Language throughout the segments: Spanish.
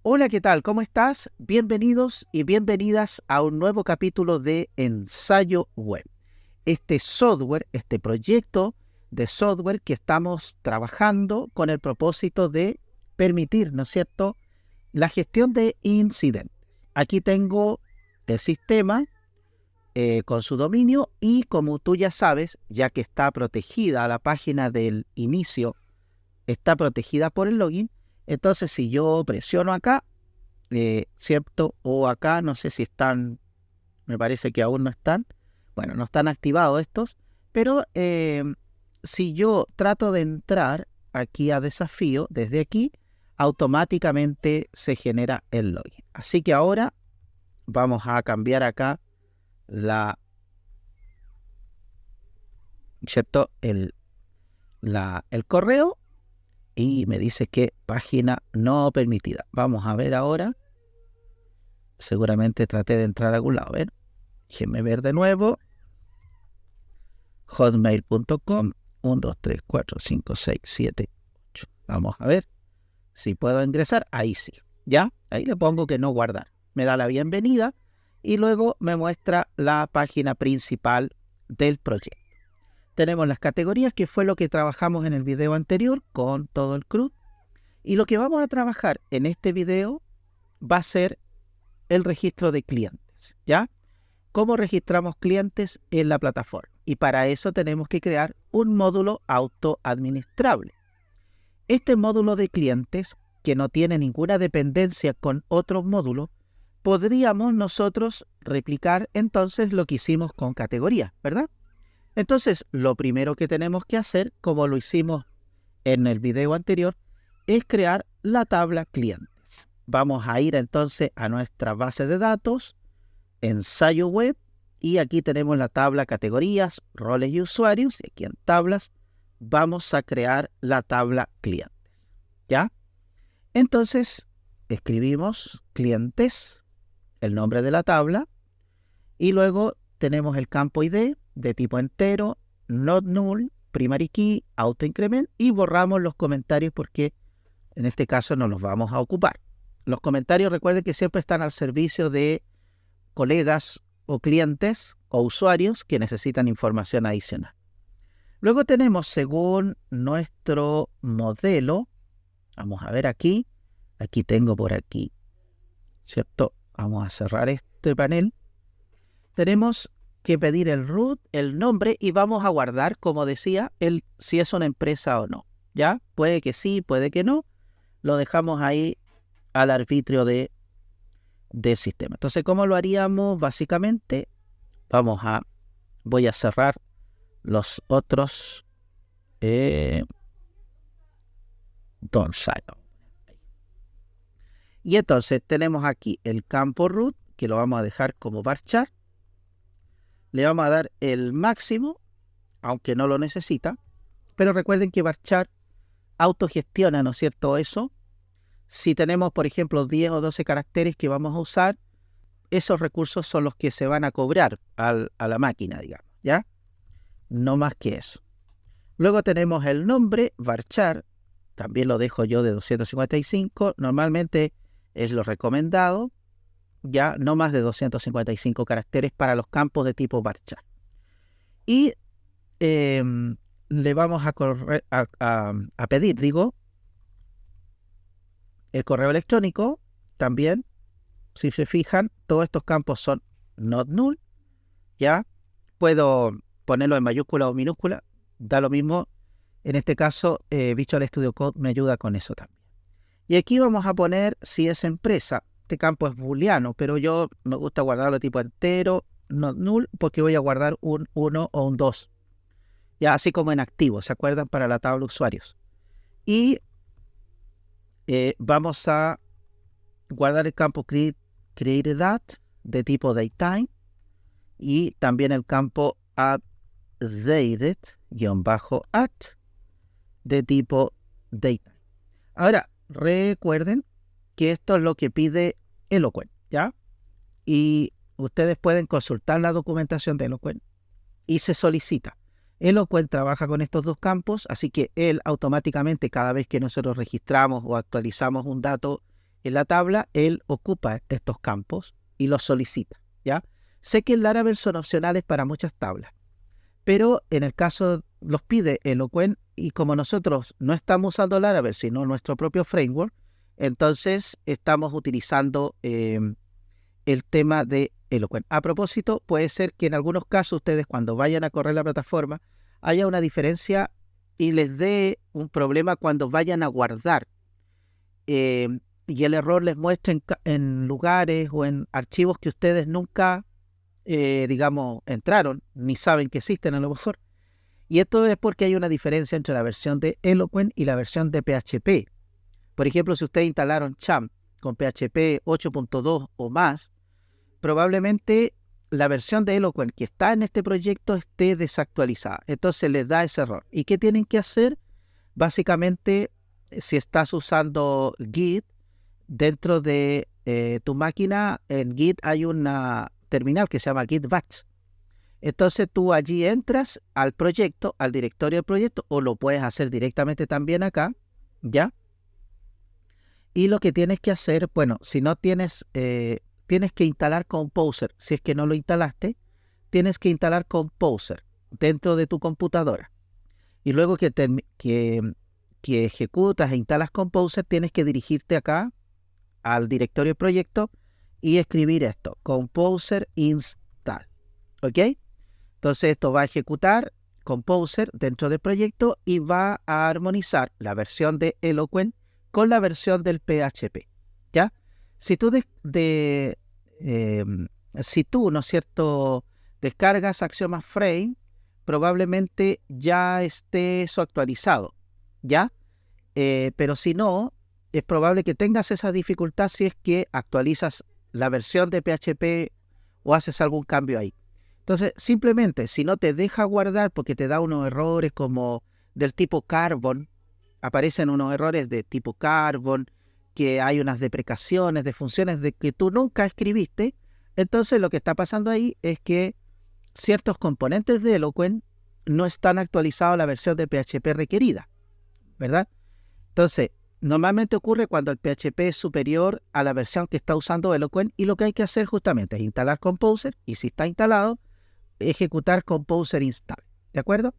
Hola, ¿qué tal? ¿Cómo estás? Bienvenidos y bienvenidas a un nuevo capítulo de Ensayo Web. Este software, este proyecto de software que estamos trabajando con el propósito de permitir, ¿no es cierto?, la gestión de incidentes. Aquí tengo el sistema con su dominio y como tú ya sabes, ya que está protegida la página del inicio, está protegida por el login. Entonces, si yo presiono acá, ¿cierto? O acá, no sé si están, me parece que aún no están. Bueno, no están activados estos, pero si yo trato de entrar aquí a desafío, desde aquí, automáticamente se genera el login. Así que ahora vamos a cambiar acá ¿cierto? El correo. Y me dice que página no permitida. Vamos a ver ahora. Seguramente traté de entrar a algún lado. A ver. Déjenme ver de nuevo. Hotmail.com 1, 2, 3, 4, 5, 6, 7, 8. Vamos a ver si puedo ingresar. Ahí sí. ¿Ya? Ahí le pongo que no guardar. Me da la bienvenida y luego me muestra la página principal del proyecto. Tenemos las categorías, que fue lo que trabajamos en el video anterior con todo el CRUD. Y lo que vamos a trabajar en este video va a ser el registro de clientes, ¿ya? ¿Cómo registramos clientes en la plataforma? Y para eso tenemos que crear un módulo autoadministrable. Este módulo de clientes, que no tiene ninguna dependencia con otros módulos, podríamos nosotros replicar entonces lo que hicimos con categorías, ¿verdad? Entonces, lo primero que tenemos que hacer, como lo hicimos en el video anterior, es crear la tabla clientes. Vamos a ir entonces a nuestra base de datos, ensayo web, y aquí tenemos la tabla categorías, roles y usuarios, y aquí en tablas vamos a crear la tabla clientes, ¿ya? Entonces, escribimos clientes, el nombre de la tabla, y luego tenemos el campo ID de tipo entero, not null, primary key, auto increment, y borramos los comentarios porque en este caso no los vamos a ocupar. Los comentarios, recuerden que siempre están al servicio de colegas o clientes o usuarios que necesitan información adicional. Luego tenemos, según nuestro modelo, vamos a ver aquí tengo por aquí, ¿cierto? Vamos a cerrar este panel. Tenemos que pedir el root, el nombre, y vamos a guardar, como decía, si es una empresa o no, ¿ya? Puede que sí, puede que no. Lo dejamos ahí al arbitrio del sistema. Entonces, ¿cómo lo haríamos? Básicamente, voy a cerrar los otros y entonces tenemos aquí el campo root, que lo vamos a dejar como varchar. Le vamos a dar el máximo, aunque no lo necesita, pero recuerden que varchar autogestiona, ¿no es cierto? Eso. Si tenemos, por ejemplo, 10 o 12 caracteres que vamos a usar, esos recursos son los que se van a cobrar a la máquina, digamos, ¿ya? No más que eso. Luego tenemos el nombre, varchar, también lo dejo yo de 255, normalmente es lo recomendado, ya no más de 255 caracteres para los campos de tipo varchar. Y le vamos a pedir, el correo electrónico también. Si se fijan, todos estos campos son not null, ¿ya? Puedo ponerlo en mayúscula o minúscula, da lo mismo. En este caso, Visual Studio Code me ayuda con eso también. Y aquí vamos a poner si es empresa. Este campo es booleano, pero yo me gusta guardarlo tipo entero, not null, porque voy a guardar un 1 o un 2. Ya, así como en activo, ¿se acuerdan? Para la tabla usuarios. Y vamos a guardar el campo created at de tipo datetime y también el campo updated-at de tipo datetime. Ahora, recuerden que esto es lo que pide Eloquent, ¿ya? Y ustedes pueden consultar la documentación de Eloquent y se solicita. Eloquent trabaja con estos dos campos, así que él automáticamente, cada vez que nosotros registramos o actualizamos un dato En la tabla, él ocupa estos campos y los solicita, ¿ya? Sé que en Laravel son opcionales para muchas tablas, pero en el caso los pide Eloquent, y como nosotros no estamos usando Laravel, sino nuestro propio framework, entonces estamos utilizando el tema de Eloquent. A propósito, puede ser que en algunos casos ustedes cuando vayan a correr la plataforma haya una diferencia y les dé un problema cuando vayan a guardar. Y el error les muestre en lugares o en archivos que ustedes nunca, digamos, entraron, ni saben que existen a lo mejor. Y esto es porque hay una diferencia entre la versión de Eloquent y la versión de PHP. Por ejemplo, si ustedes instalaron Champ con PHP 8.2 o más, probablemente la versión de Eloquent que está en este proyecto esté desactualizada. Entonces les da ese error. ¿Y qué tienen que hacer? Básicamente, si estás usando Git, dentro de tu máquina, en Git hay una terminal que se llama Git Batch. Entonces tú allí entras al proyecto, al directorio del proyecto, o lo puedes hacer directamente también acá, ¿ya? Y lo que tienes que hacer, bueno, si no tienes, tienes que instalar Composer. Si es que no lo instalaste, tienes que instalar Composer dentro de tu computadora. Y luego que ejecutas e instalas Composer, tienes que dirigirte acá al directorio del proyecto y escribir esto, Composer install, ¿ok? Entonces esto va a ejecutar Composer dentro del proyecto y va a armonizar la versión de Eloquent con la versión del PHP, ¿ya? Si tú, si tú, ¿no es cierto?, descargas Axioma Frame, probablemente ya esté eso actualizado, ¿ya? Pero si no, es probable que tengas esa dificultad si es que actualizas la versión de PHP o haces algún cambio ahí. Entonces, simplemente, si no te deja guardar porque te da unos errores como del tipo Carbon, aparecen unos errores de tipo Carbon, que hay unas deprecaciones de funciones de que tú nunca escribiste, entonces lo que está pasando ahí es que ciertos componentes de Eloquent no están actualizados a la versión de PHP requerida, ¿verdad? Entonces, normalmente ocurre cuando el PHP es superior a la versión que está usando Eloquent, y lo que hay que hacer justamente es instalar Composer, y si está instalado, ejecutar Composer install, ¿de acuerdo?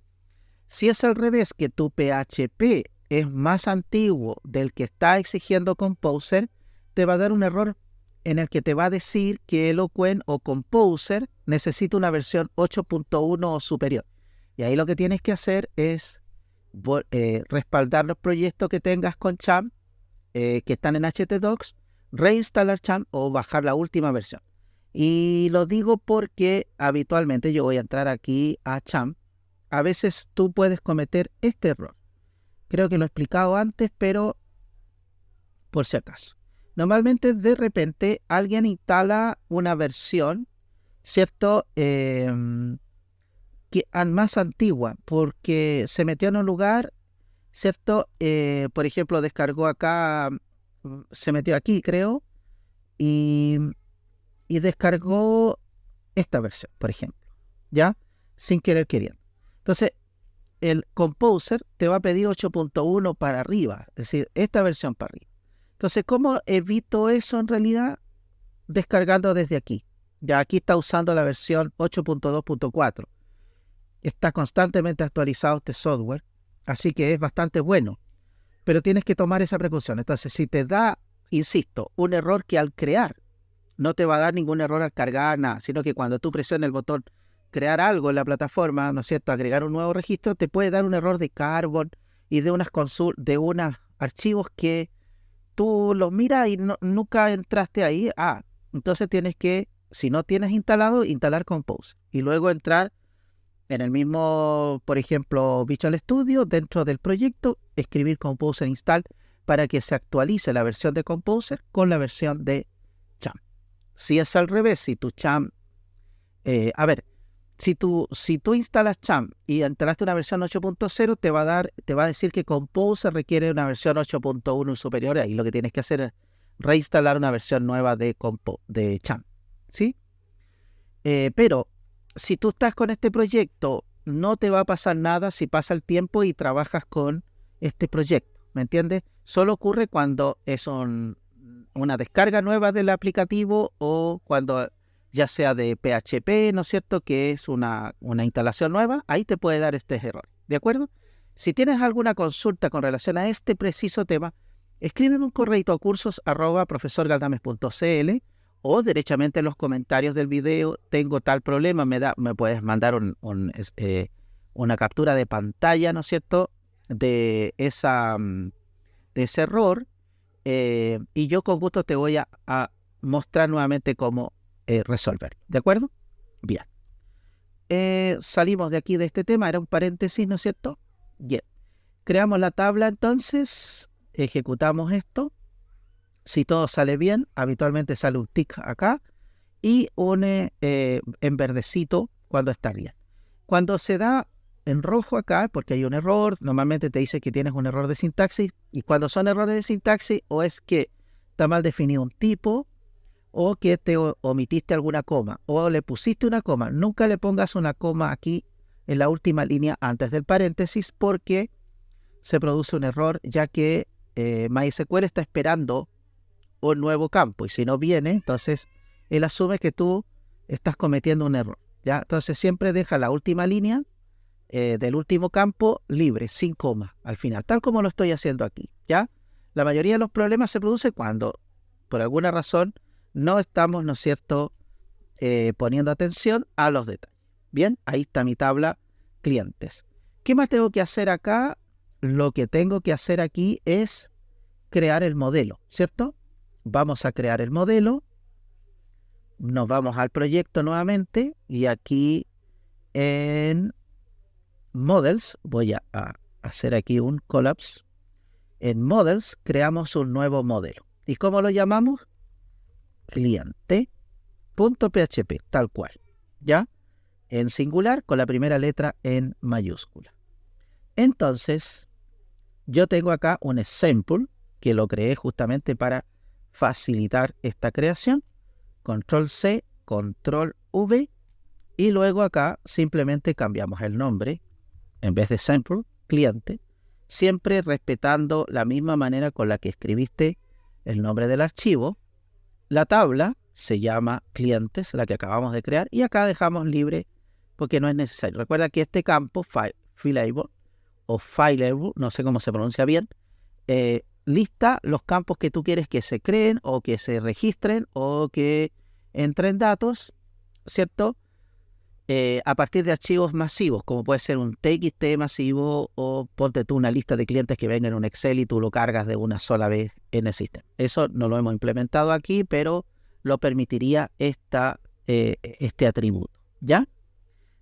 Si es al revés, que tu PHP es más antiguo del que está exigiendo Composer, te va a dar un error en el que te va a decir que Eloquent o Composer necesita una versión 8.1 o superior. Y ahí lo que tienes que hacer es respaldar los proyectos que tengas con Champ, que están en htdocs, reinstalar Champ o bajar la última versión. Y lo digo porque habitualmente yo voy a entrar aquí a Champ. A veces tú puedes cometer este error. Creo que lo he explicado antes, pero por si acaso. Normalmente de repente alguien instala una versión, ¿cierto?, más antigua, porque se metió en un lugar, ¿cierto? Por ejemplo, descargó acá, se metió aquí, creo, y descargó esta versión, por ejemplo, ¿ya? Sin querer queriendo. Entonces, el Composer te va a pedir 8.1 para arriba, es decir, esta versión para arriba. Entonces, ¿cómo evito eso en realidad? Descargando desde aquí. Ya aquí está usando la versión 8.2.4. Está constantemente actualizado este software, así que es bastante bueno. Pero tienes que tomar esa precaución. Entonces, si te da, insisto, un error que al crear, no te va a dar ningún error al cargar nada, sino que cuando tú presiones el botón crear algo en la plataforma, ¿no es cierto?, agregar un nuevo registro, te puede dar un error de Carbon y de unos archivos que tú los miras y nunca entraste ahí. Entonces tienes que, si no tienes instalado, instalar Compose y luego entrar en el mismo, por ejemplo, Visual Studio, dentro del proyecto, escribir Composer install para que se actualice la versión de Composer con la versión de Champ. Si es al revés, si tu Champ, si tú instalas Champ y instalaste una versión 8.0, te va a decir que Composer requiere una versión 8.1 superior, y lo que tienes que hacer es reinstalar una versión nueva de Champ, ¿sí? Pero si tú estás con este proyecto, no te va a pasar nada si pasa el tiempo y trabajas con este proyecto, ¿me entiendes? Solo ocurre cuando una descarga nueva del aplicativo o cuando ya sea de PHP, ¿no es cierto?, que es una instalación nueva, ahí te puede dar este error, ¿de acuerdo? Si tienes alguna consulta con relación a este preciso tema, escríbeme un correo a cursos@profesorgaldames.cl o derechamente en los comentarios del video, tengo tal problema, me puedes mandar una captura de pantalla, ¿no es cierto?, de ese error, y yo con gusto te voy a mostrar nuevamente cómo resolver, ¿de acuerdo? Bien. Salimos de aquí de este tema, era un paréntesis, ¿no es cierto? Bien. Creamos la tabla entonces, ejecutamos esto. Si todo sale bien, habitualmente sale un tick acá y en verdecito cuando está bien. Cuando se da en rojo acá, porque hay un error, normalmente te dice que tienes un error de sintaxis, y cuando son errores de sintaxis, o es que está mal definido un tipo, o que te omitiste alguna coma, o le pusiste una coma. Nunca le pongas una coma aquí en la última línea antes del paréntesis, porque se produce un error, ya que MySQL está esperando un nuevo campo, y si no viene, entonces él asume que tú estás cometiendo un error, ¿ya? Entonces siempre deja la última línea del último campo libre, sin coma, al final, tal como lo estoy haciendo aquí, ¿ya? La mayoría de los problemas se produce cuando, por alguna razón, no estamos, ¿no es cierto?, poniendo atención a los detalles. Bien, ahí está mi tabla clientes. ¿Qué más tengo que hacer acá? Lo que tengo que hacer aquí es crear el modelo, ¿cierto? Vamos a crear el modelo. Nos vamos al proyecto nuevamente y aquí en Models voy a hacer aquí un collapse. En Models creamos un nuevo modelo. ¿Y cómo lo llamamos? Cliente.php, tal cual, ¿ya? En singular con la primera letra en mayúscula. Entonces, yo tengo acá un example que lo creé justamente para facilitar esta creación. Control C, Control V, y luego acá simplemente cambiamos el nombre. En vez de sample, cliente, siempre respetando la misma manera con la que escribiste el nombre del archivo. La tabla se llama clientes, la que acabamos de crear, y acá dejamos libre porque no es necesario. Recuerda que este campo, fileable o fileable, no sé cómo se pronuncia bien, lista los campos que tú quieres que se creen o que se registren o que entren datos, ¿cierto? A partir de archivos masivos, como puede ser un TXT masivo, o ponte tú una lista de clientes que venga en un Excel y tú lo cargas de una sola vez en el sistema. Eso no lo hemos implementado aquí, pero lo permitiría este atributo, ¿ya?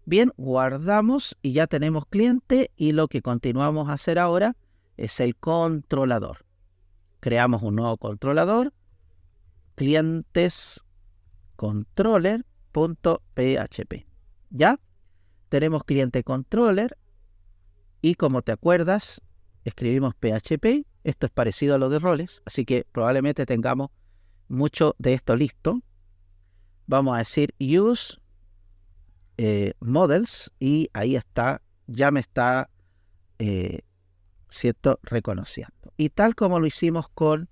Bien, guardamos y ya tenemos cliente, y lo que continuamos a hacer ahora es el controlador. Creamos un nuevo controlador, clientes controller.php. ¿Ya? Tenemos cliente controller y, como te acuerdas, escribimos PHP. Esto es parecido a lo de roles, así que probablemente tengamos mucho de esto listo. Vamos a decir use models, y ahí está, ya me está ¿cierto?, reconociendo. Y tal como lo hicimos con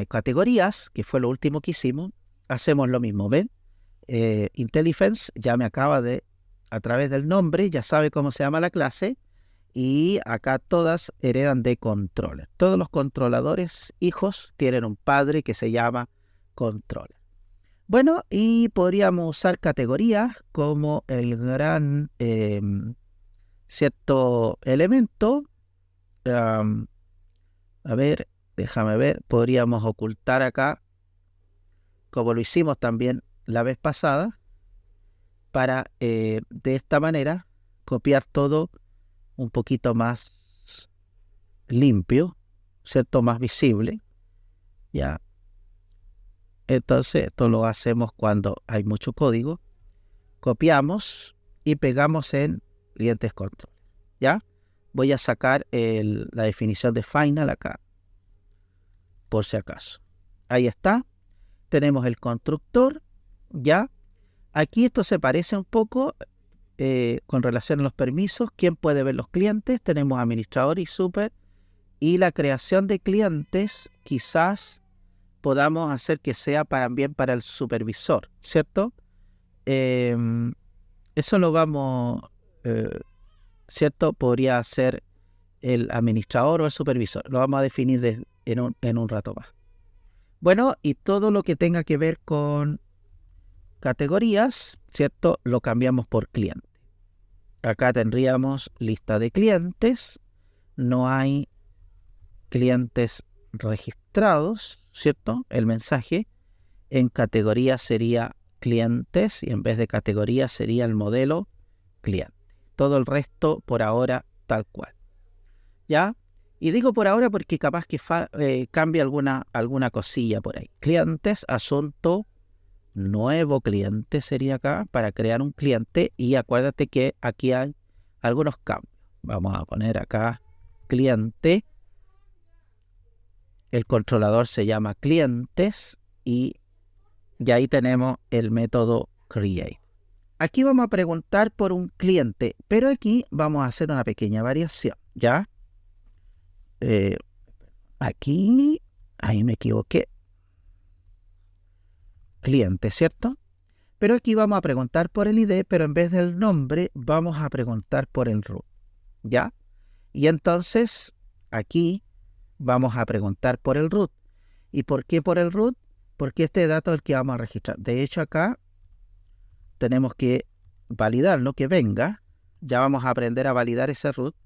categorías, que fue lo último que hicimos, hacemos lo mismo. ¿Ven? IntelliFence ya me acaba de, a través del nombre, ya sabe cómo se llama la clase, y acá todas heredan de controller. Todos los controladores hijos tienen un padre que se llama controller. Bueno, y podríamos usar categorías como el gran cierto elemento. A ver, déjame ver, podríamos ocultar acá, como lo hicimos también la vez pasada, para de esta manera copiar todo un poquito más limpio, ¿cierto?, más visible, ¿ya? Entonces esto lo hacemos cuando hay mucho código. Copiamos y pegamos en clientes control, ¿ya? Voy a sacar la definición de final acá, por si acaso. Ahí está. Tenemos el constructor, ¿ya? Aquí esto se parece un poco con relación a los permisos. ¿Quién puede ver los clientes? Tenemos administrador y super, Y la creación de clientes quizás podamos hacer que sea también para el supervisor, ¿cierto? Eso lo vamos, ¿cierto? Podría ser el administrador o el supervisor. Lo vamos a definir en un rato más. Bueno, y todo lo que tenga que ver con categorías, ¿cierto? Lo cambiamos por cliente. Acá tendríamos lista de clientes. No hay clientes registrados, ¿cierto? El mensaje en categoría sería clientes y en vez de categoría sería el modelo cliente. Todo el resto por ahora tal cual. ¿Ya? Y digo por ahora porque capaz que cambie alguna cosilla por ahí. Clientes, asunto, nuevo cliente sería acá para crear un cliente y acuérdate que aquí hay algunos cambios. Vamos a poner acá cliente. El controlador se llama clientes y ahí tenemos el método create. Aquí vamos a preguntar por un cliente, pero aquí vamos a hacer una pequeña variación, ¿ya? Ahí me equivoqué. Cliente, ¿cierto? Pero aquí vamos a preguntar por el ID, pero en vez del nombre vamos a preguntar por el root, ¿ya? Y entonces aquí vamos a preguntar por el root. ¿Y por qué por el root? Porque este dato es el que vamos a registrar. De hecho, acá tenemos que validarlo, que venga. Ya vamos a aprender a validar ese root.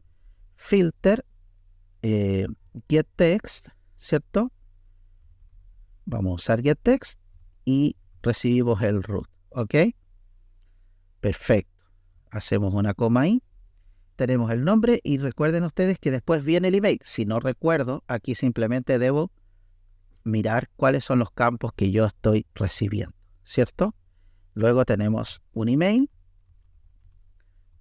Filter, getText, ¿cierto? Vamos a usar getText y recibimos el root, ¿ok? Perfecto. Hacemos una coma ahí. Tenemos el nombre y recuerden ustedes que después viene el email. Si no recuerdo, aquí simplemente debo mirar cuáles son los campos que yo estoy recibiendo, ¿cierto? Luego tenemos un email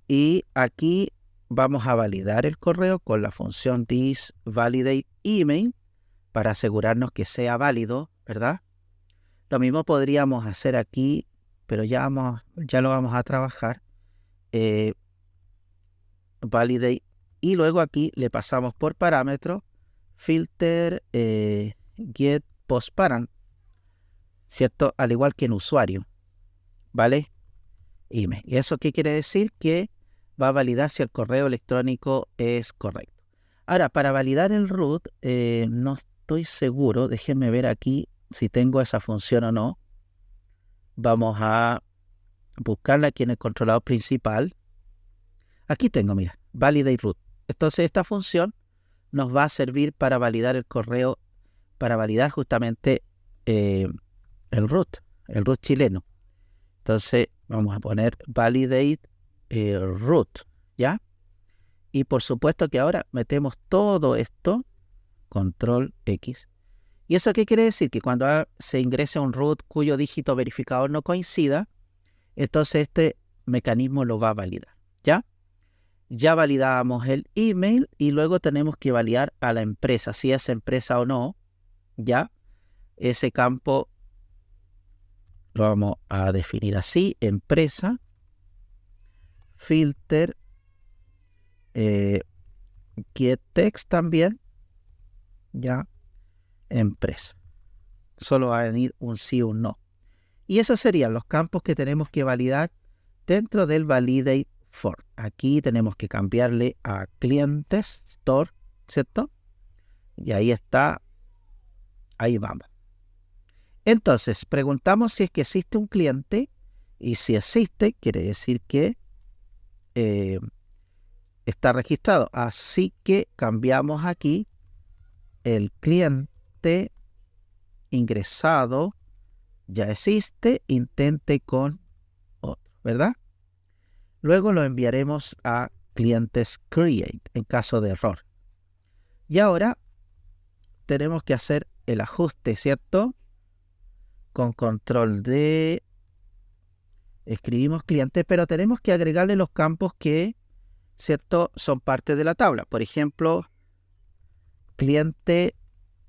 y aquí vamos a validar el correo con la función thisValidateEmail para asegurarnos que sea válido, ¿verdad? Lo mismo podríamos hacer aquí, pero ya lo vamos a trabajar. Validate y luego aquí le pasamos por parámetro filter get postparent, ¿cierto? Al igual que en usuario, ¿vale? Email. ¿Y eso qué quiere decir? Que va a validar si el correo electrónico es correcto. Ahora, para validar el root, no estoy seguro. Déjenme ver aquí si tengo esa función o no. Vamos a buscarla aquí en el controlador principal. Aquí tengo, mira, validate root. Entonces esta función nos va a servir para validar el correo, para validar justamente el root chileno. Entonces vamos a poner validate root, ¿ya? Y por supuesto que ahora metemos todo esto, control X. ¿Y eso qué quiere decir? Que cuando se ingrese un root cuyo dígito verificador no coincida, entonces este mecanismo lo va a validar, ¿ya? Ya validamos el email y luego tenemos que validar a la empresa, si es empresa o no, ¿ya? Ese campo lo vamos a definir así, empresa, filter, getText también, ¿ya? Empresa. Solo va a venir un sí o un no. Y esos serían los campos que tenemos que validar dentro del validate form. Aquí tenemos que cambiarle a clientes, store, ¿cierto? Y ahí está, ahí vamos. Entonces, preguntamos si es que existe un cliente y si existe, quiere decir que está registrado. Así que cambiamos aquí el cliente ingresado, ya existe, intente con otro, ¿verdad? Luego lo enviaremos a clientes create en caso de error. Y ahora tenemos que hacer el ajuste, ¿cierto? Con control D, escribimos cliente, pero tenemos que agregarle los campos que, ¿cierto?, son parte de la tabla. Por ejemplo, cliente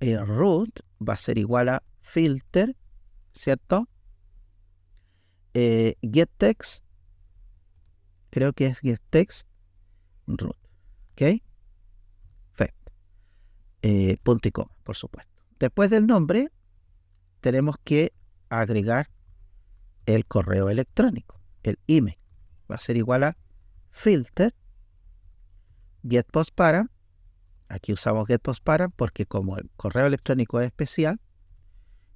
root va a ser igual a filter, ¿cierto? getText, creo que es getText root, ¿ok? Perfecto. punto y coma, por supuesto. Después del nombre, tenemos que agregar el correo electrónico, el email. Va a ser igual a filter getPostParam. Aquí usamos getPostParam porque como el correo electrónico es especial.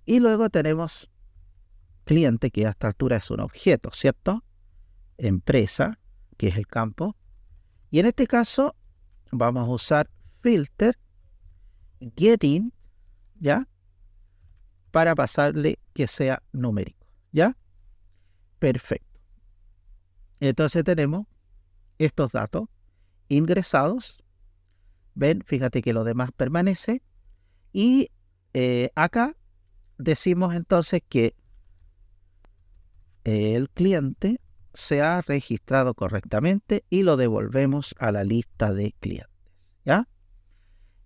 Y luego tenemos cliente, que a esta altura es un objeto, ¿cierto? Empresa, que es el campo. Y en este caso vamos a usar filter getInt, ¿ya? Para pasarle que sea numérico, ¿ya? Perfecto. Entonces tenemos estos datos ingresados. Ven, fíjate que lo demás permanece. Y acá decimos entonces que el cliente se ha registrado correctamente y lo devolvemos a la lista de clientes, ¿ya?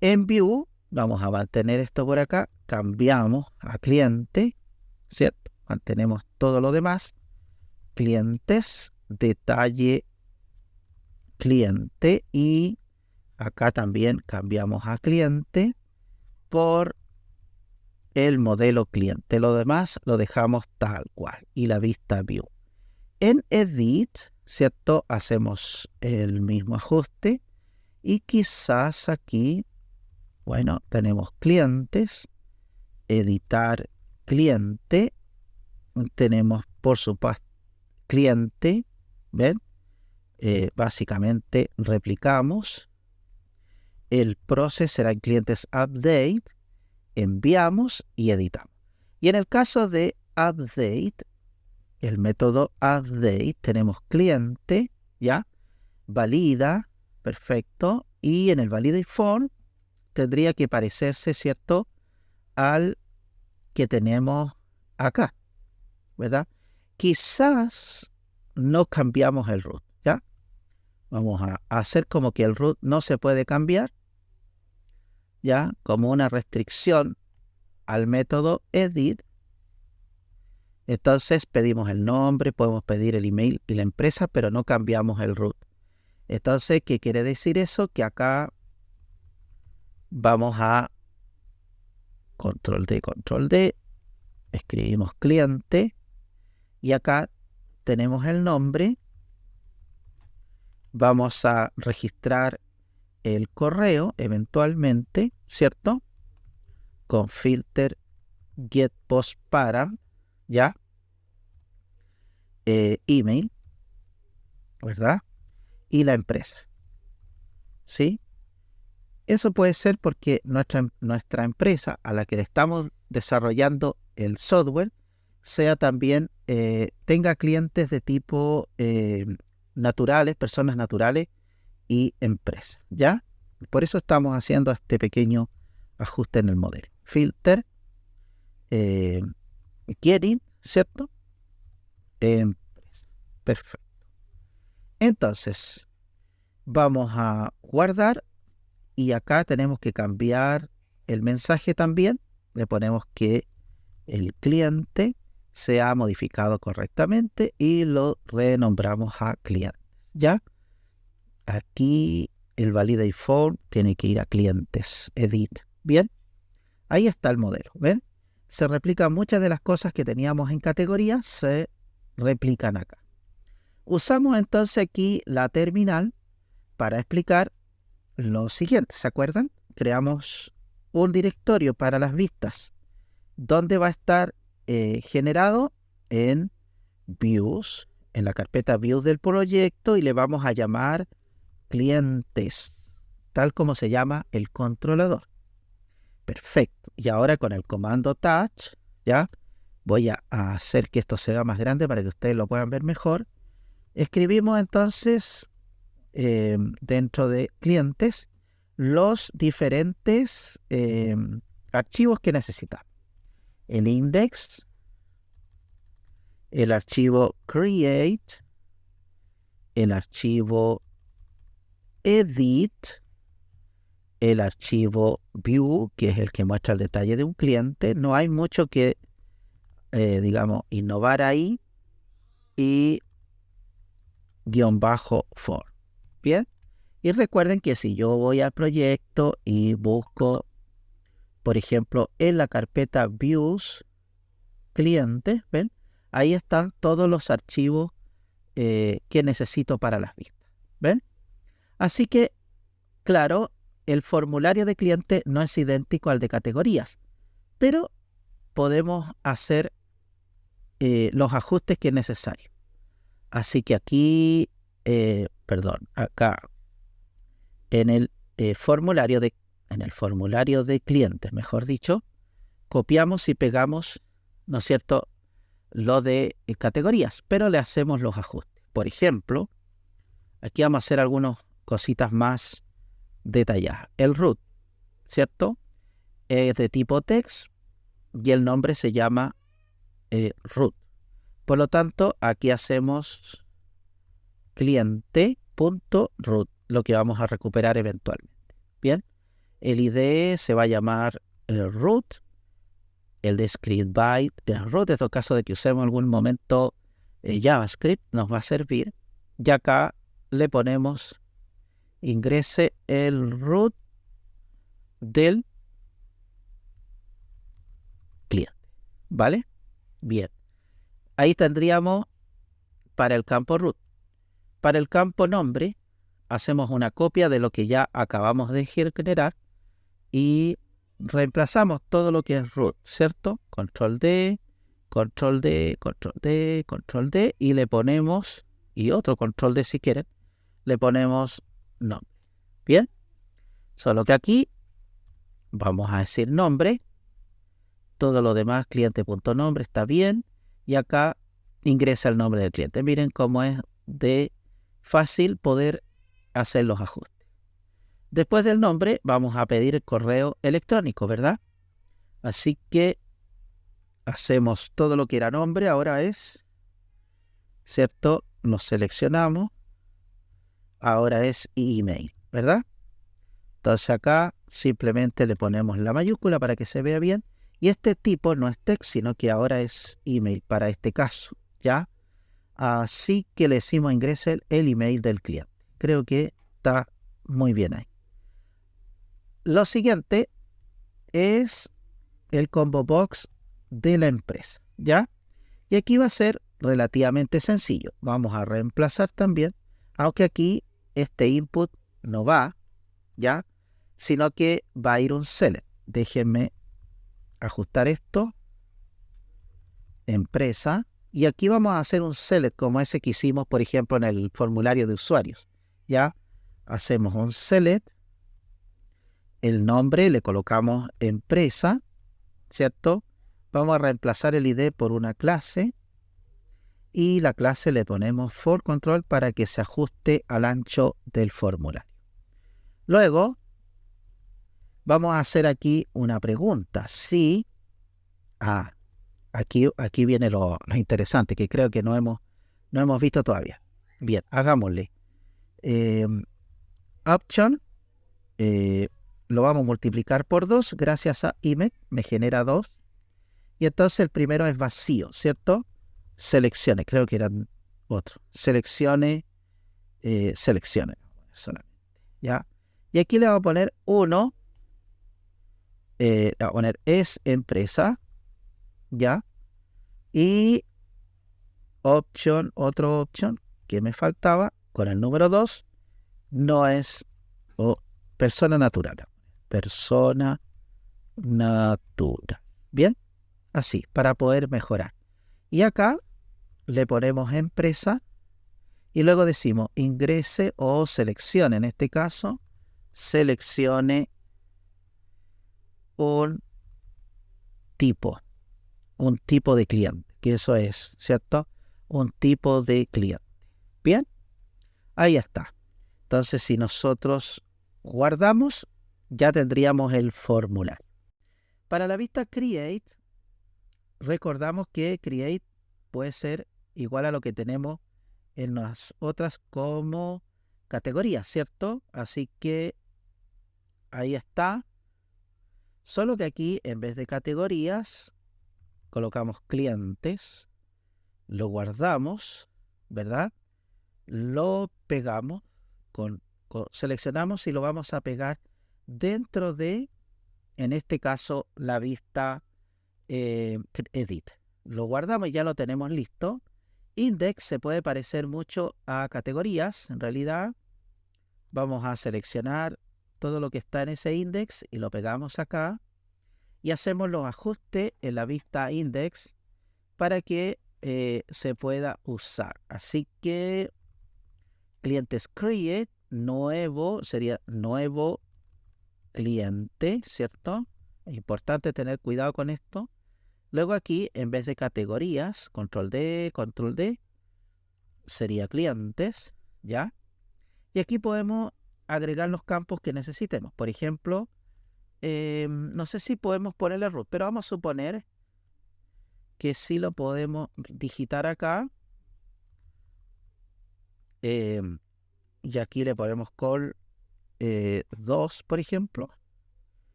En View vamos a mantener esto por acá, cambiamos a cliente, ¿cierto? Mantenemos todo lo demás, clientes, detalle cliente, y acá también cambiamos a cliente por el modelo cliente. Lo demás lo dejamos tal cual y la vista View. En Edit, ¿cierto? Hacemos el mismo ajuste y quizás aquí, bueno, tenemos clientes, editar cliente, tenemos por supuesto cliente, ¿ven? Básicamente replicamos, el process será en clientes update, enviamos y editamos. Y en el caso de update, el método update, tenemos cliente, ¿ya? Valida, perfecto, y en el validate form tendría que parecerse, ¿cierto?, al que tenemos acá, ¿verdad? Quizás no cambiamos el root, ¿ya? Vamos a hacer como que el root no se puede cambiar, ¿ya? Como una restricción al método edit. Entonces pedimos el nombre, podemos pedir el email y la empresa, pero no cambiamos el root. Entonces, ¿qué quiere decir eso? Que acá vamos a control D, escribimos cliente y acá tenemos el nombre. Vamos a registrar el correo eventualmente, ¿cierto? Con filter getPostParam, ¿ya? Email, ¿verdad? Y la empresa, ¿sí? Eso puede ser porque nuestra empresa a la que le estamos desarrollando el software sea también, tenga clientes de tipo naturales, personas naturales y empresas, ¿ya? Por eso estamos haciendo este pequeño ajuste en el modelo. Filter, getInt, ¿cierto? Empresa. Perfecto. Entonces, vamos a guardar y acá tenemos que cambiar el mensaje también. Le ponemos que el cliente se ha modificado correctamente y lo renombramos a cliente, ¿ya? Aquí el validate form tiene que ir a clientes, edit. Bien, ahí está el modelo, ¿ven? Se replican muchas de las cosas que teníamos en categoría, se replican acá. Usamos entonces aquí la terminal para explicar lo siguiente, ¿se acuerdan? Creamos un directorio para las vistas, donde va a estar generado en views, en la carpeta views del proyecto, y le vamos a llamar clientes, tal como se llama el controlador. Perfecto. Y ahora con el comando touch, ya voy a hacer que esto sea más grande para que ustedes lo puedan ver mejor. Escribimos entonces dentro de clientes los diferentes archivos que necesitamos. El index, el archivo create, el archivo edit, el archivo view, que es el que muestra el detalle de un cliente. No hay mucho que, digamos, innovar ahí, y --for. Bien, y recuerden que si yo voy al proyecto y busco por ejemplo, en la carpeta Views, clientes, ¿ven? Ahí están todos los archivos que necesito para las vistas, ¿ven? Así que, claro, el formulario de cliente no es idéntico al de categorías, pero podemos hacer los ajustes que es necesario. Así que aquí, acá en el formulario de clientes, mejor dicho, copiamos y pegamos, ¿no es cierto?, lo de categorías, pero le hacemos los ajustes. Por ejemplo, aquí vamos a hacer algunas cositas más detalladas. El root, ¿cierto?, es de tipo text y el nombre se llama root. Por lo tanto, aquí hacemos cliente.root, lo que vamos a recuperar eventualmente. Bien, el ID se va a llamar root. El de script byte root, en todo caso de que usemos en algún momento JavaScript, nos va a servir. Y acá le ponemos ingrese el root del cliente. ¿Vale? Bien. Ahí tendríamos para el campo root. Para el campo nombre, hacemos una copia de lo que ya acabamos de generar y reemplazamos todo lo que es root, ¿cierto? Control D, Control D, Control D, Control D, y le ponemos, y otro Control D si quieren, le ponemos nombre. Bien, solo que aquí vamos a decir nombre, todo lo demás cliente.nombre está bien, y acá ingresa el nombre del cliente. Miren cómo es de fácil poder hacer los ajustes. Después del nombre vamos a pedir el correo electrónico, ¿verdad? Así que hacemos todo lo que era nombre, ahora es, ¿cierto? Nos seleccionamos, ahora es email, ¿verdad? Entonces acá simplemente le ponemos la mayúscula para que se vea bien. Y este tipo no es text, sino que ahora es email para este caso, ¿ya? Así que le decimos ingrese el email del cliente. Creo que está muy bien ahí. Lo siguiente es el combo box de la empresa, ¿ya? Y aquí va a ser relativamente sencillo. Vamos a reemplazar también, aunque aquí este input no va, ¿ya? Sino que va a ir un select. Déjenme ajustar esto. Empresa. Y aquí vamos a hacer un select como ese que hicimos, por ejemplo, en el formulario de usuarios, ¿ya? Hacemos un select. El nombre le colocamos empresa, ¿cierto? Vamos a reemplazar el ID por una clase y la clase le ponemos for control para que se ajuste al ancho del formulario. Luego vamos a hacer aquí una pregunta. Si aquí viene lo interesante que creo que no hemos visto todavía. Bien, hagámosle option, lo vamos a multiplicar por 2 gracias a image, me genera 2. Y entonces el primero es vacío, ¿cierto? Seleccione, creo que eran otros. Seleccione solamente, ¿ya? Y aquí le vamos a poner 1, le vamos a poner es empresa, ¿ya? Y otro option que me faltaba con el número 2, no es persona natural. Persona natural. ¿Bien? Así, para poder mejorar. Y acá le ponemos empresa y luego decimos ingrese o seleccione, en este caso, seleccione un tipo de cliente, que eso es, ¿cierto? Un tipo de cliente. Bien, ahí está. Entonces, si nosotros guardamos, ya tendríamos el formulario. Para la vista Create, recordamos que Create puede ser igual a lo que tenemos en las otras como categorías, ¿cierto? Así que ahí está. Solo que aquí, en vez de categorías, colocamos clientes, lo guardamos, ¿verdad? Lo pegamos, seleccionamos y lo vamos a pegar dentro de en este caso la vista edit. Lo guardamos y ya lo tenemos listo. Index se puede parecer mucho a categorías. En realidad vamos a seleccionar todo lo que está en ese index y lo pegamos acá y hacemos los ajustes en la vista index para que se pueda usar. Así que clientes create, nuevo, sería nuevo cliente, ¿cierto? Es importante tener cuidado con esto. Luego aquí, en vez de categorías, control D, sería clientes, ¿ya? Y aquí podemos agregar los campos que necesitemos. Por ejemplo, no sé si podemos ponerle root, pero vamos a suponer que sí lo podemos digitar acá. Y aquí le ponemos call 2, por ejemplo.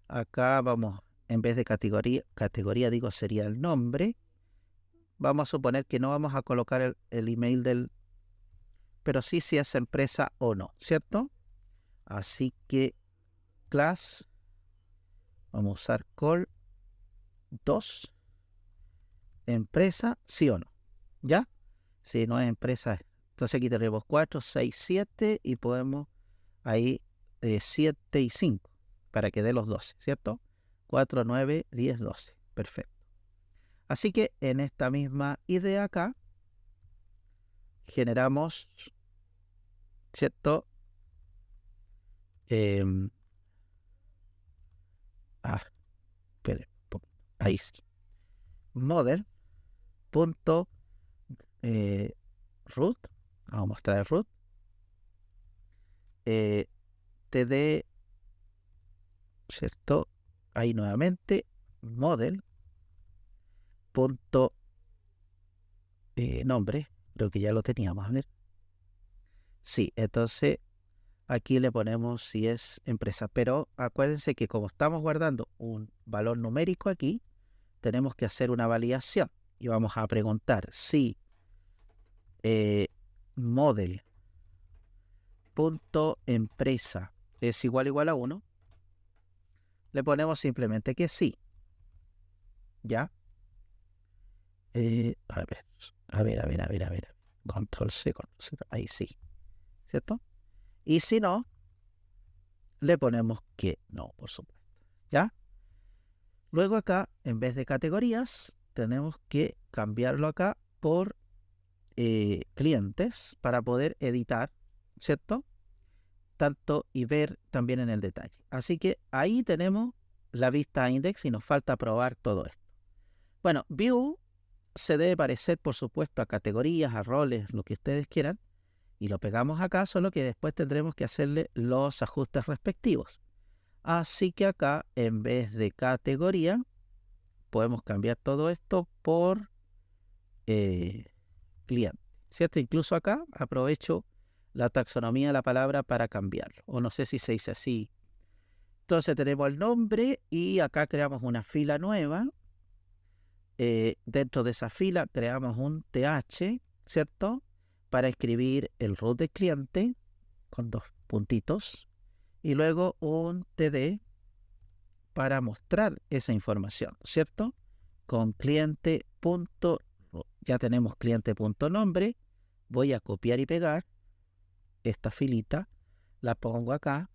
Acá vamos, en vez de categoría digo, sería el nombre. Vamos a suponer que no vamos a colocar el email pero sí si es empresa o no, ¿cierto? Así que class, vamos a usar call 2, empresa, sí o no, ¿ya? Si no es empresa, entonces aquí tenemos 4, 6, 7 y podemos ahí 7 y 5 para que dé los 12, ¿cierto? 4, 9, 10, 12, perfecto. Así que en esta misma idea acá generamos, ¿cierto? Espere, ahí sí. Model punto root, vamos a mostrar el root, td, ¿cierto? Ahí nuevamente, model punto nombre, creo que ya lo teníamos, a ver. Sí, entonces aquí le ponemos si es empresa, pero acuérdense que como estamos guardando un valor numérico aquí, tenemos que hacer una validación y vamos a preguntar si model punto empresa es igual a 1, le ponemos simplemente que sí, ¿ya? A ver, control C, ahí sí, ¿cierto? Y si no, le ponemos que no, por supuesto, ¿ya? Luego acá, en vez de categorías, tenemos que cambiarlo acá por clientes para poder editar, ¿cierto? Tanto y ver también en el detalle. Así que ahí tenemos la vista index y nos falta probar todo esto. Bueno, view se debe parecer, por supuesto, a categorías, a roles, lo que ustedes quieran, y lo pegamos acá, solo que después tendremos que hacerle los ajustes respectivos. Así que acá, en vez de categoría, podemos cambiar todo esto por cliente, ¿cierto? Incluso acá aprovecho la taxonomía de la palabra para cambiarlo, o no sé si se dice así. Entonces tenemos el nombre y acá creamos una fila nueva. Dentro de esa fila creamos un TH, ¿cierto? Para escribir el root del cliente con 2 puntitos y luego un TD para mostrar esa información, ¿cierto? Con cliente.root. Ya tenemos cliente.nombre. Voy a copiar y pegar esta filita, la pongo acá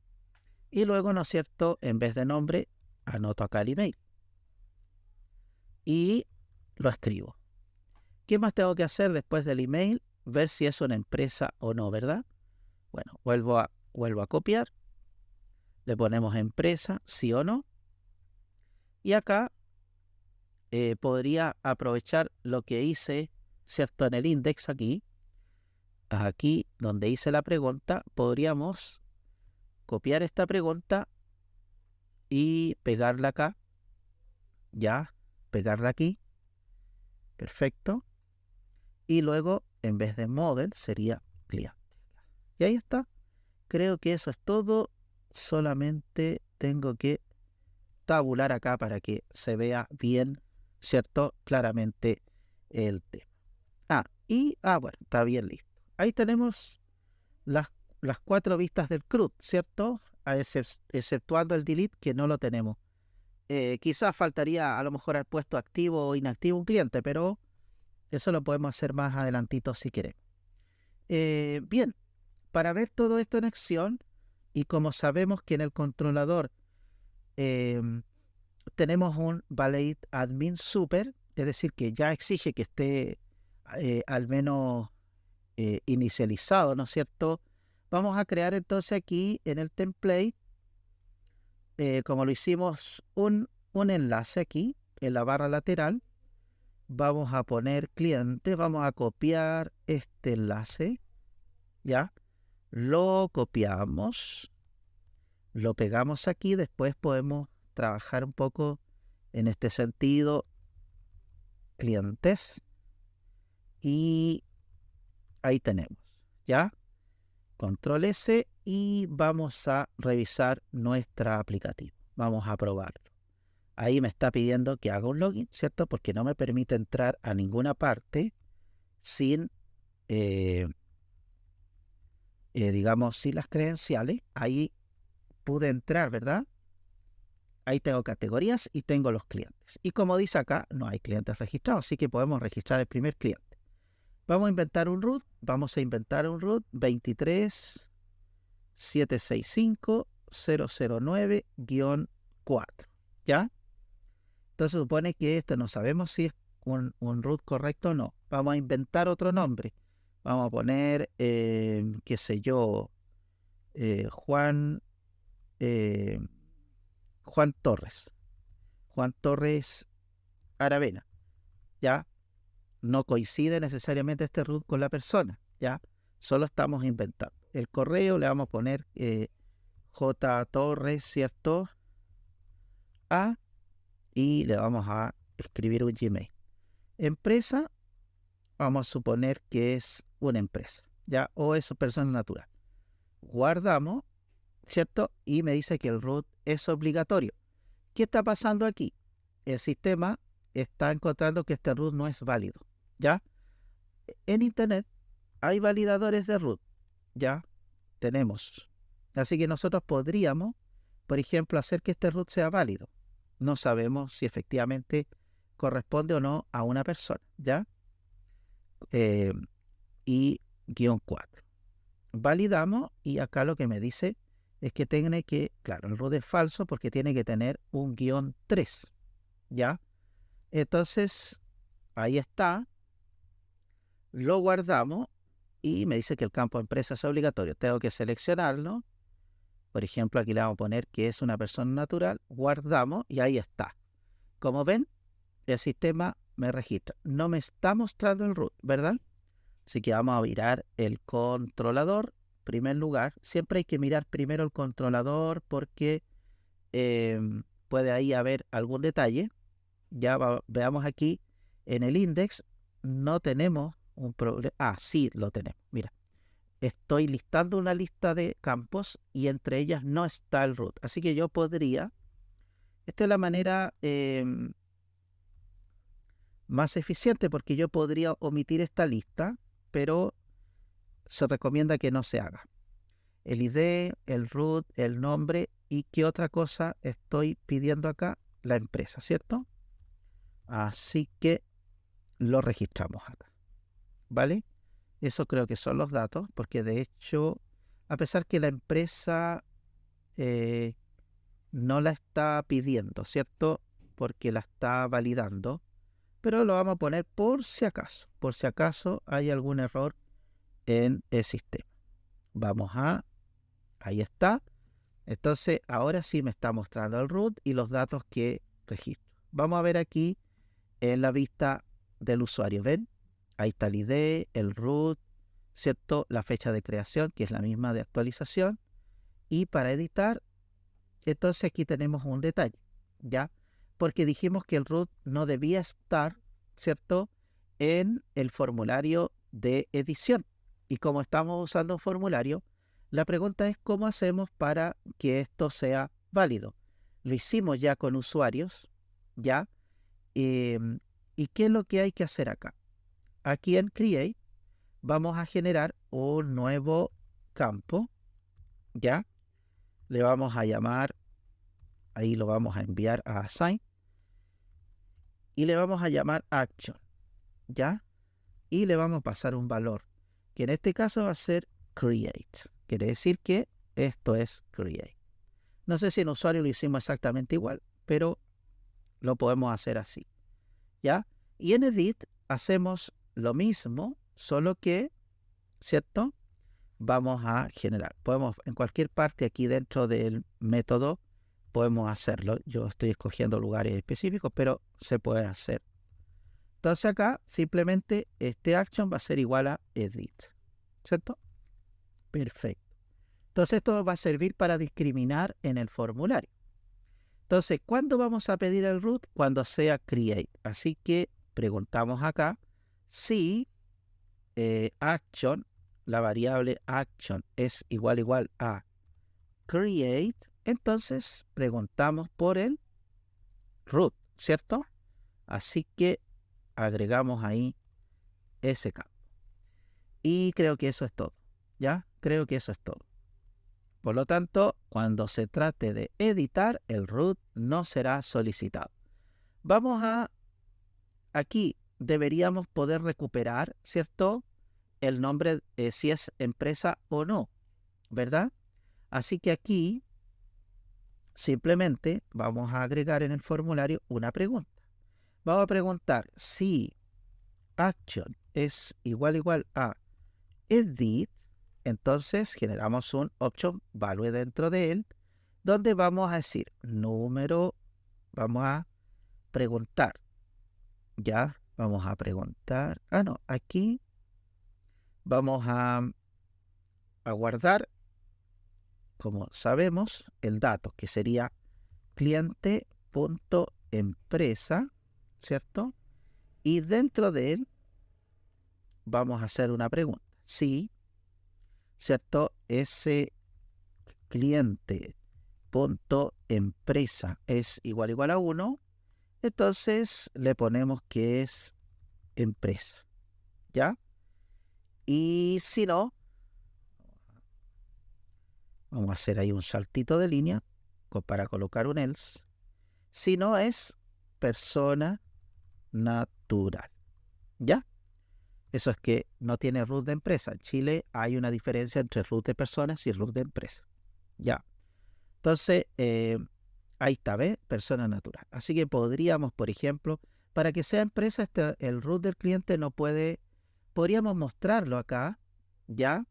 y luego, ¿no es cierto? En vez de nombre, anoto acá el email y lo escribo. ¿Qué más tengo que hacer después del email? Ver si es una empresa o no, ¿verdad? Bueno, vuelvo a copiar, le ponemos empresa, sí o no, y acá podría aprovechar lo que hice, ¿cierto? En el index aquí donde hice la pregunta, podríamos copiar esta pregunta y pegarla acá, ya, pegarla aquí, perfecto, y luego en vez de model sería cliente. Y ahí está, creo que eso es todo, solamente tengo que tabular acá para que se vea bien, ¿cierto? Claramente el tema. Bueno, está bien listo. Ahí tenemos las 4 vistas del CRUD, ¿cierto? Exceptuando el delete que no lo tenemos Quizás faltaría a lo mejor al puesto activo o inactivo un cliente, pero eso lo podemos hacer más adelantito si queremos. Bien, para ver todo esto en acción, y como sabemos que en el controlador tenemos un Valid Admin Super, es decir, que ya exige que esté al menos inicializado, ¿no es cierto? Vamos a crear entonces aquí en el template, como lo hicimos, un enlace aquí en la barra lateral. Vamos a poner cliente, vamos a copiar este enlace, ¿ya? Lo copiamos, lo pegamos aquí, después podemos trabajar un poco en este sentido, clientes, y ahí tenemos, ¿ya? Control S y vamos a revisar nuestra aplicativa. Vamos a probarlo. Ahí me está pidiendo que haga un login, ¿cierto? Porque no me permite entrar a ninguna parte sin, digamos, sin las credenciales. Ahí pude entrar, ¿verdad? Ahí tengo categorías y tengo los clientes. Y como dice acá, no hay clientes registrados, así que podemos registrar el primer cliente. Vamos a inventar un root. Vamos a inventar un root 23.765.009-4. ¿Ya? Entonces supone que esto no sabemos si es un root correcto o no. Vamos a inventar otro nombre. Vamos a poner, qué sé yo, Juan, eh, Juan Torres. Juan Torres Aravena. ¿Ya? No coincide necesariamente este root con la persona. ¿Ya? Solo estamos inventando. El correo le vamos a poner J Torres, ¿cierto? A, y le vamos a escribir un Gmail. Empresa, vamos a suponer que es una empresa, ¿ya? O es persona natural. Guardamos, ¿cierto? Y me dice que el root es obligatorio. ¿Qué está pasando aquí? El sistema está encontrando que este root no es válido, ¿ya? En Internet hay validadores de root, ¿ya? Tenemos. Así que nosotros podríamos, por ejemplo, hacer que este root sea válido. No sabemos si efectivamente corresponde o no a una persona, ¿ya? Y guión 4. Validamos y acá lo que me dice es que tiene que, claro, el root es falso porque tiene que tener un guión 3, ¿ya? Entonces, ahí está, lo guardamos y me dice que el campo empresa es obligatorio. Tengo que seleccionarlo. Por ejemplo, aquí le vamos a poner que es una persona natural, guardamos y ahí está. Como ven, el sistema me registra. No me está mostrando el root, ¿verdad? Así que vamos a mirar el controlador. En primer lugar, siempre hay que mirar primero el controlador porque puede ahí haber algún detalle. Ya veamos aquí en el index, no tenemos un problema. Ah, sí, lo tenemos. Mira, estoy listando una lista de campos y entre ellas no está el root. Así que yo podría, esta es la manera más eficiente porque yo podría omitir esta lista, pero se recomienda que no se haga. El ID, el root, el nombre y qué otra cosa estoy pidiendo acá, la empresa, ¿cierto? Así que lo registramos acá, ¿vale? Eso creo que son los datos, porque de hecho, a pesar que la empresa no la está pidiendo, ¿cierto? Porque la está validando, pero lo vamos a poner por si acaso hay algún error en el sistema. Vamos a, ahí está. Entonces, ahora sí me está mostrando el root y los datos que registro. Vamos a ver aquí en la vista del usuario. ¿Ven? Ahí está el ID, el root, ¿cierto? La fecha de creación, que es la misma de actualización. Y para editar, entonces aquí tenemos un detalle, ¿ya? Porque dijimos que el root no debía estar, ¿cierto? En el formulario de edición. Y como estamos usando un formulario, la pregunta es cómo hacemos para que esto sea válido. Lo hicimos ya con usuarios, ¿ya? ¿Y qué es lo que hay que hacer acá? Aquí en Create vamos a generar un nuevo campo, ¿ya? Le vamos a llamar ahí lo vamos a enviar a assign y le vamos a llamar action, ¿ya? Y le vamos a pasar un valor, que en este caso va a ser create. Quiere decir que esto es create. No sé si en usuario lo hicimos exactamente igual, pero lo podemos hacer así, ¿ya? Y en edit hacemos lo mismo, solo que, ¿cierto? Vamos a generar. Podemos en cualquier parte aquí dentro del método, podemos hacerlo. Yo estoy escogiendo lugares específicos, pero se puede hacer. Entonces acá simplemente este action va a ser igual a edit, ¿cierto? Perfecto. Entonces esto va a servir para discriminar en el formulario. Entonces, ¿cuándo vamos a pedir el root? Cuando sea create. Así que preguntamos acá si action, la variable action es igual a create. Entonces preguntamos por el root, ¿cierto? Así que agregamos ahí ese campo. Y creo que eso es todo, ¿ya? Creo que eso es todo. Por lo tanto, cuando se trate de editar, el root no será solicitado. Vamos a, aquí deberíamos poder recuperar, ¿cierto? El nombre, si es empresa o no, ¿verdad? Así que aquí simplemente vamos a agregar en el formulario una pregunta. Vamos a preguntar si action es igual a edit. Entonces generamos un option value dentro de él, donde vamos a decir número, vamos a preguntar, ya, vamos a preguntar, no, aquí vamos a guardar, como sabemos, el dato, que sería cliente.empresa, ¿cierto? Y dentro de él vamos a hacer una pregunta, si, ¿cierto? Ese cliente.empresa es igual a 1, entonces le ponemos que es empresa, ¿ya? Y si no, vamos a hacer ahí un saltito de línea para colocar un else. Si no, es persona natural, ¿ya? Eso es que no tiene root de empresa. En Chile hay una diferencia entre root de personas y root de empresa, ¿ya? Entonces, ahí está, ¿ves? Persona natural. Así que podríamos, por ejemplo, para que sea empresa, el root del cliente no puede, podríamos mostrarlo acá, ¿ya?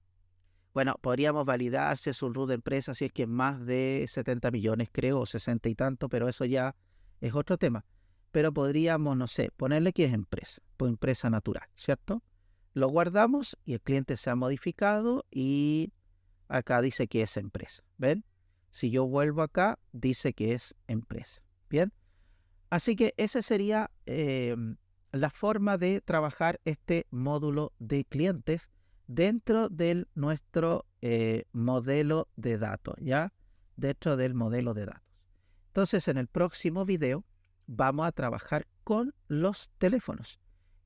Bueno, podríamos validar si es un root de empresa, si es que es más de 70 millones, creo, o 60 y tanto, pero eso ya es otro tema. Pero podríamos, no sé, ponerle que es empresa, pues empresa natural, ¿cierto? Lo guardamos y el cliente se ha modificado y acá dice que es empresa, ¿ven? Si yo vuelvo acá, dice que es empresa, ¿bien? Así que esa sería la forma de trabajar este módulo de clientes dentro de nuestro modelo de datos, ¿ya? Dentro del modelo de datos. Entonces, en el próximo video vamos a trabajar con los teléfonos.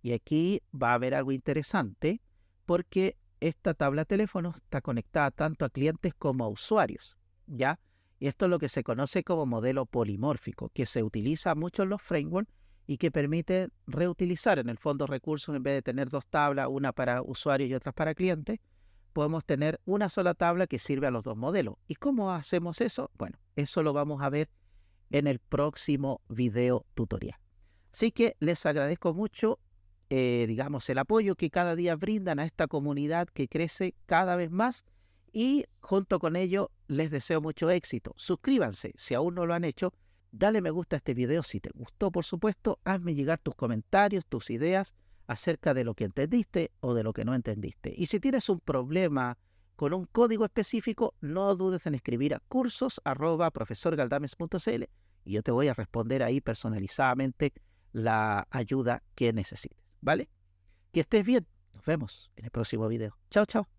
Y aquí va a haber algo interesante porque esta tabla de teléfonos está conectada tanto a clientes como a usuarios, ¿ya? Y esto es lo que se conoce como modelo polimórfico, que se utiliza mucho en los frameworks y que permite reutilizar en el fondo recursos en vez de tener dos tablas, una para usuarios y otra para clientes. Podemos tener una sola tabla que sirve a los dos modelos. ¿Y cómo hacemos eso? Bueno, eso lo vamos a ver en el próximo video tutorial. Así que les agradezco mucho, digamos, el apoyo que cada día brindan a esta comunidad que crece cada vez más y junto con ello les deseo mucho éxito. Suscríbanse si aún no lo han hecho, dale me gusta a este video si te gustó, por supuesto, hazme llegar tus comentarios, tus ideas acerca de lo que entendiste o de lo que no entendiste. Y si tienes un problema con un código específico, no dudes en escribir a cursos@profesorgaldames.cl y yo te voy a responder ahí personalizadamente la ayuda que necesites, ¿vale? Que estés bien. Nos vemos en el próximo video. Chao, chao.